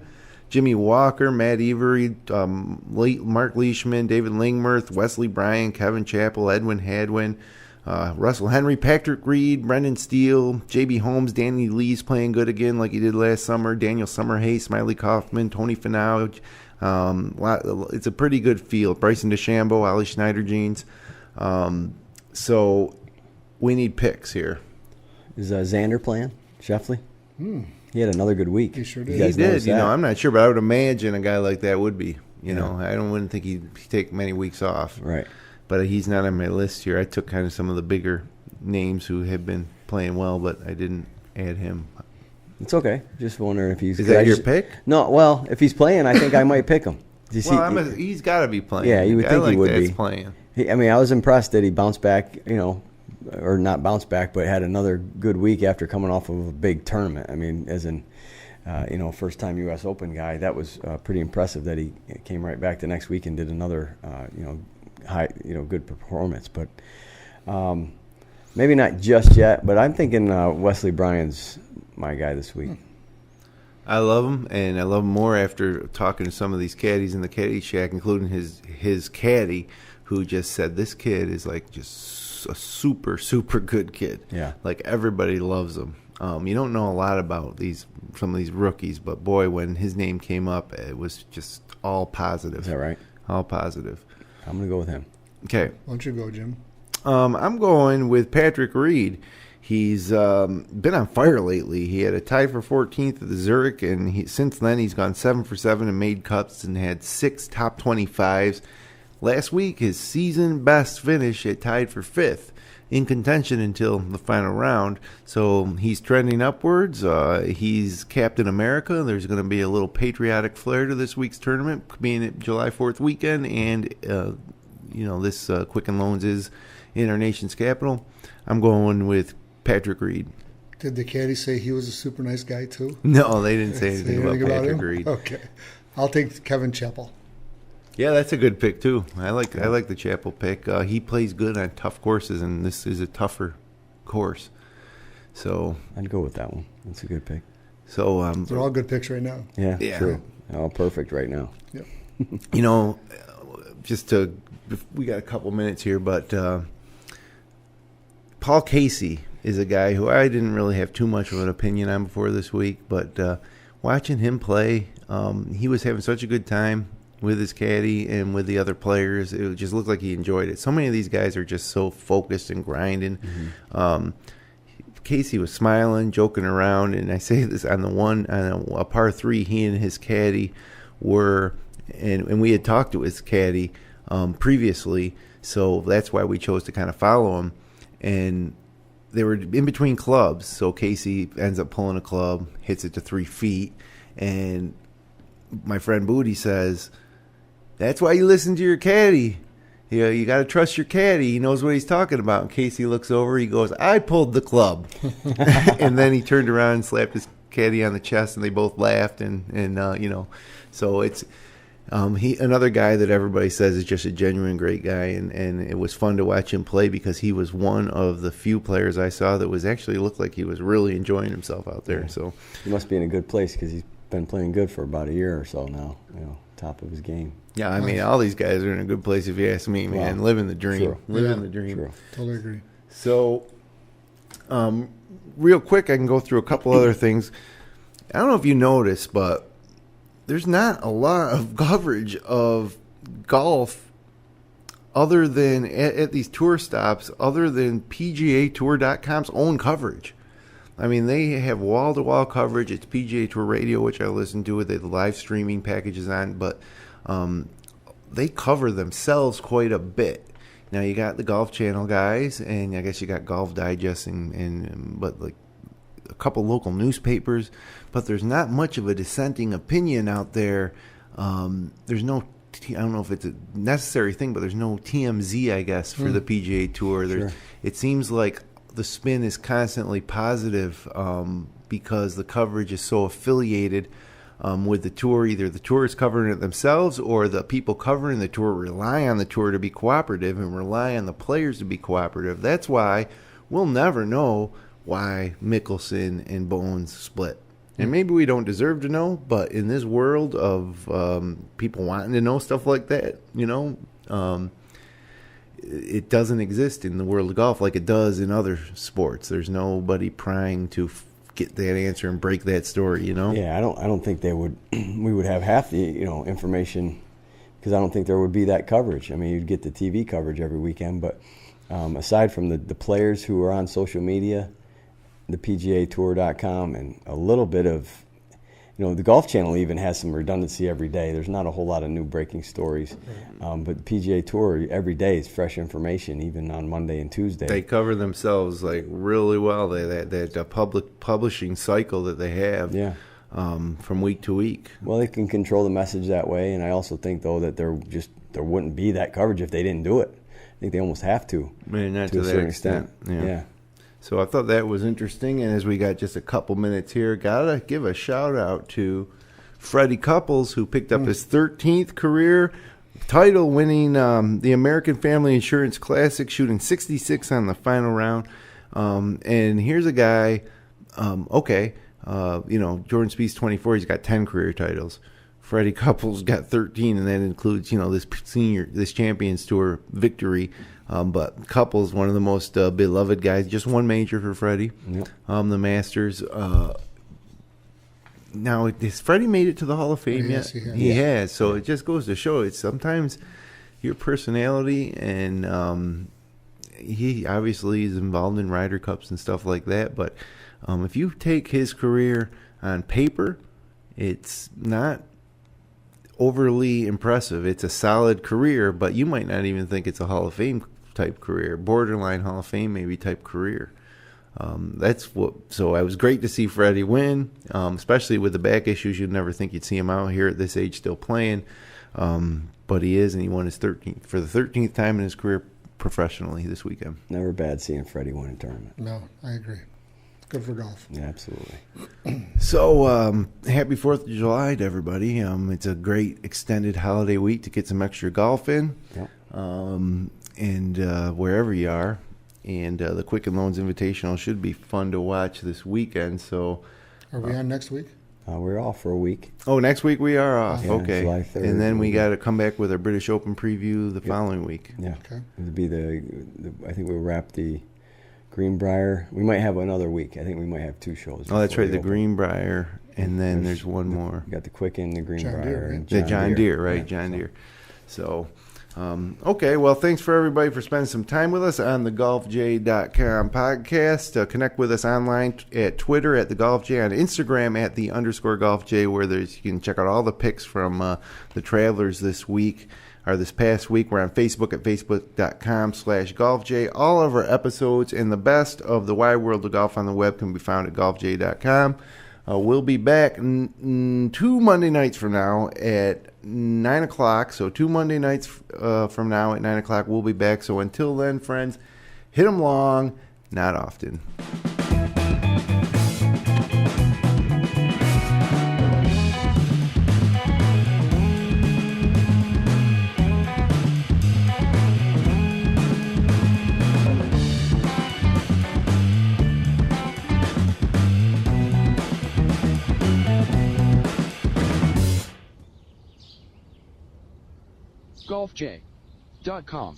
Jimmy Walker, Matt Every, Mark Leishman, David Lingmerth, Wesley Bryan, Kevin Chappell, Edwin Hadwin, Russell Henry, Patrick Reed, Brendan Steele, J.B. Holmes, Danny Lee's playing good again like he did last summer, Daniel Summerhay, Smiley Kaufman, Tony Finau. It's a pretty good field. Bryson DeChambeau, Ali Schneider-Jeans. So we need picks here. Is Xander playing? Scheffler? He had another good week. He sure did. He did. I'm not sure, but I would imagine a guy like that would be. I wouldn't think he'd take many weeks off. Right. But he's not on my list here. I took kind of some of the bigger names who have been playing well, but I didn't add him. It's okay. Just wondering if he's... Is that your pick? No, well, if he's playing, I think I might pick him. He's got to be playing. Yeah, you would think he would be. Playing. I was impressed that he bounced back, or not bounced back, but had another good week after coming off of a big tournament. I mean, as in, first-time U.S. Open guy, that was pretty impressive that he came right back the next week and did another, good performance. But maybe not just yet, but I'm thinking Wesley Bryan's my guy this week. I love him, and I love him more after talking to some of these caddies in the caddy shack, including his caddy, who just said this kid is like just a super, super good kid. Yeah. Like everybody loves him. You don't know a lot about some of these rookies, but boy, when his name came up, it was just all positive. Is that right? All positive. I'm going to go with him. Okay. Why don't you go, Jim? I'm going with Patrick Reed. He's been on fire lately. He had a tie for 14th at the Zurich, and since then he's gone 7 for 7 and made cuts and had 6 top 25s. Last week, his season best finish, it tied for 5th in contention until the final round. So he's trending upwards. He's Captain America. There's going to be a little patriotic flair to this week's tournament, being at July 4th weekend, and this Quicken Loans is in our nation's capital. I'm going with Patrick Reed. Did the caddy say he was a super nice guy too? No, they didn't say anything about Patrick Reed. Okay, I'll take Kevin Chappell. Yeah, that's a good pick too. I like the Chappell pick. He plays good on tough courses, and this is a tougher course. So I'd go with that one. That's a good pick. So they're all good picks right now. Yeah, true. All perfect right now. Yep. We got a couple minutes here, but Paul Casey is a guy who I didn't really have too much of an opinion on before this week, but watching him play, he was having such a good time with his caddy and with the other players. It just looked like he enjoyed it. So many of these guys are just so focused and grinding. Mm-hmm. Casey was smiling, joking around, and I say this on a par 3, he and his caddy were, and we had talked to his caddy previously, so that's why we chose to kind of follow him. And they were in between clubs, so Casey ends up pulling a club, hits it to 3 feet, and my friend Booty says, "That's why you listen to your caddy. You got to trust your caddy. He knows what he's talking about." And Casey looks over, he goes, "I pulled the club." And then he turned around and slapped his caddy on the chest, and they both laughed, and so it's another guy that everybody says is just a genuine great guy, and it was fun to watch him play because he was one of the few players I saw that was actually looked like he was really enjoying himself out there. So he must be in a good place because he's been playing good for about a year or so now. Top of his game. Yeah, I mean, all these guys are in a good place if you ask me, man. Living the dream. True. Living the dream. True. Totally agree. So, real quick, I can go through a couple other things. I don't know if you noticed, but there's not a lot of coverage of golf other than at these tour stops, other than PGAtour.com's own coverage. I mean, they have wall-to-wall coverage. It's PGA Tour Radio, which I listen to. They have the live streaming packages on, but they cover themselves quite a bit. Now, you got the Golf Channel guys, and I guess you got Golf Digest, but like a couple local newspapers. But there's not much of a dissenting opinion out there. There's no, I don't know if it's a necessary thing, but there's no TMZ, I guess, for the PGA Tour. Sure. It seems like the spin is constantly positive because the coverage is so affiliated with the tour. Either the tour is covering it themselves, or the people covering the tour rely on the tour to be cooperative and rely on the players to be cooperative. That's why we'll never know why Mickelson and Bones split. And maybe we don't deserve to know, but in this world of people wanting to know stuff like that, it doesn't exist in the world of golf like it does in other sports. There's nobody prying to get that answer and break that story, Yeah, I don't think they would. We would have half the information, because I don't think there would be that coverage. I mean, you'd get the TV coverage every weekend, but aside from the players who are on social media, the PGAtour.com, and a little bit of, the Golf Channel even has some redundancy every day. There's not a whole lot of new breaking stories. But the PGA Tour, every day is fresh information, even on Monday and Tuesday. They cover themselves really well. That public publishing cycle that they have from week to week. Well, they can control the message that way, and I also think, though, that there wouldn't be that coverage if they didn't do it. I think they almost have to. Not to a certain extent. Yeah. So I thought that was interesting, and as we got just a couple minutes here, gotta give a shout out to Freddie Couples, who picked up his 13th career title, winning the American Family Insurance Classic, shooting 66 on the final round. And here's a guy, Jordan Spieth's 24, he's got 10 career titles. Freddie Couples got 13, and that includes, this Champions Tour victory. But Couples, one of the most beloved guys, just one major for Freddie, the Masters. Now, has Freddie made it to the Hall of Fame yet? He has. So it just goes to show it's sometimes your personality, and he obviously is involved in Ryder Cups and stuff like that. But if you take his career on paper, it's not overly impressive. It's a solid career, but you might not even think it's a Hall of Fame type career, borderline Hall of Fame maybe type career. So it was great to see Freddie win, especially with the back issues. You'd never think you'd see him out here at this age still playing, but he is, and he won his 13th for the 13th time in his career professionally this weekend. Never bad seeing Freddie win a tournament. No, I agree. Good for golf. Yeah, absolutely. So, happy 4th of July to everybody. It's a great extended holiday week to get some extra golf in. Yep. And wherever you are. And the Quicken Loans Invitational should be fun to watch this weekend. So, are we on next week? We're off for a week. Oh, next week we are off. Yeah, okay. July 3rd, and then we got to come back with our British Open preview the following week. Yeah. Okay. It'll be I think we'll wrap the Greenbrier. We might have another week. I think we might have 2 shows. Oh, that's right, the Greenbrier, and then there's one more. We got the Quicken, the Greenbrier, and John Deere, right? Yeah, John Deere. So, okay, well, thanks for everybody for spending some time with us on the GolfJ.com podcast. Connect with us online at Twitter at the GolfJ, on Instagram at the _GolfJ, where you can check out all the picks from the Travelers this week. Or this past week. We're on Facebook at facebook.com/GolfJ. All of our episodes and the best of the wide world of golf on the web can be found at golfj.com. We'll be back 2 Monday nights from now at 9 o'clock. So 2 Monday nights from now at 9 o'clock, we'll be back. So until then, friends, hit them long, not often. golfj.com